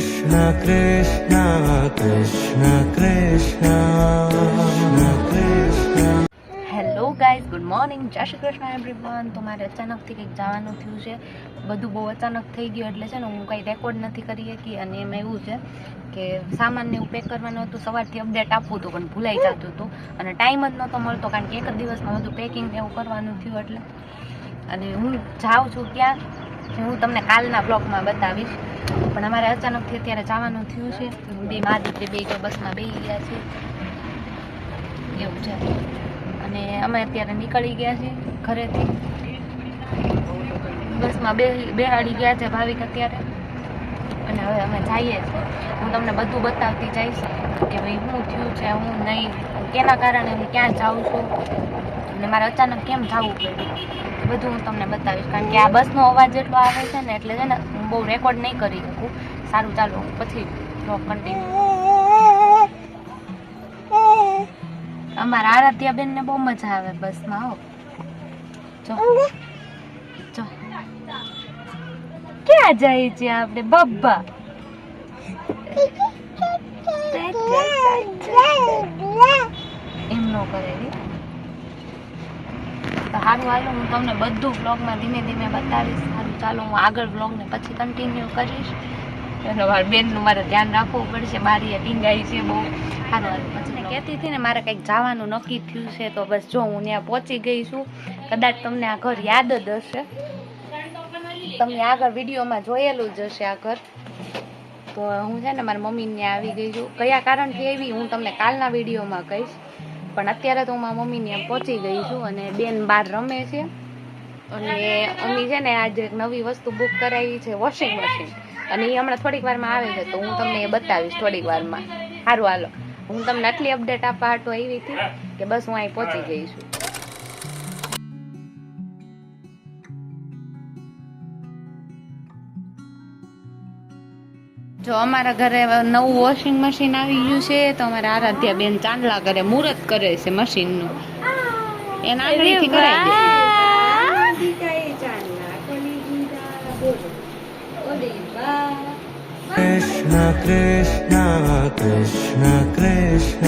Krishna Krishna Krishna Krishna Krishna. Hello guys, good morning, જય Shri Krishna everyone. તો મારે અચાનકથી કંઈક જવાનું થયું છે. બધું બહુ અચાનક થઈ ગયું એટલે છે ને હું કંઈ રેકોર્ડ નથી કરી શકી. અને એમાં એવું છે કે સામાનને એવું પેક કરવાનું હતું, સવારથી અપડેટ આપવું હતું પણ ભૂલાઈ જતું હતું અને ટાઈમ જ નહોતો મળતો કારણ કે એક જ દિવસમાં બધું પેકિંગ એવું કરવાનું થયું એટલે. અને હું જાઉં છું ત્યાં હું તમને કાલના બ્લોગમાં બતાવીશ. પણ અમારે અચાનકથી અત્યારે જવાનું થયું છે. બે મા દીકરી બે જો બસમાં બેસી ગયા છે એવું છે. અને અમે અત્યારે નીકળી ગયા છીએ ઘરેથી, બસમાં બેહાડી ગયા છે ભાવિક અત્યારે. અને હવે અમે જઈએ છીએ. હું તમને બધું બતાવતી જઈશ કે ભાઈ શું થયું છે, હું નહીં, કેના કારણે હું ક્યાં જાઉં છું અને મારે અચાનક કેમ જવું પડ્યું, બધું હું તમને બતાવીશ. કારણ કે આ બસનો અવાજ એટલો આવે છે ને એટલે છે ને હું બહુ રેકોર્ડ નહીં કરી શકું. સારું, ચાલો પછી બ્લોગ કન્ટિન્યુ. અમારા આરાધ્યાબેન ને બહુ મજા આવે બસમાં. હો જો જો ક્યાં જાય છે આપણે બબ્બા. એમ નો કરે રે. તો સારું હાલો, હું તમને બધું બ્લોગમાં ધીમે ધીમે બતાવીશ. સારું ચાલો, હું આગળ બ્લોગને પછી કન્ટિન્યુ કરીશ. અને મારા બેનનું મારે ધ્યાન રાખવું પડશે, બારીએ ટીંગાઈ છે બહુ. સારું હાલો, પછી કહેતી હતી ને મારે કંઈક જવાનું નક્કી થયું છે. તો બસ જો હું ત્યાં પહોંચી ગઈ છું. કદાચ તમને આ ઘર યાદ જ હશે, તમને આગળ વિડીયોમાં જોયેલું જ હશે આ ઘર. તો હું છે ને મારી મમ્મીને ત્યાં આવી ગઈ છું. કયા કારણથી આવી હું તમને કાલના વિડીયોમાં કહીશ. પણ અત્યારે તો હું મારા મમ્મીને ત્યાં પહોંચી ગઈ છું અને બેન બહાર રમે છે. અને મમ્મી છે ને આજે એક નવી વસ્તુ બુક કરાવી છે, વોશિંગ મશીન. અને એ હમણાં થોડીક વારમાં આવે છે તો હું તમને એ બતાવીશ થોડીક વારમાં. સારું હાલો, હું તમને આટલી અપડેટ આપવા હાટું આવી હતી કે બસ હું અહીં પહોંચી ગઈ છું. જો અમારા ઘરે નવું વોશિંગ મશીન આવી ગયું છે તો અમારા આરાધ્યા બેન ચાંદલા કરે, મુહૂર્ત કરે છે મશીનનું. એના આંગળીથી કરાવી દે. कृष्ण कृष्ण कृष्ण कृष्ण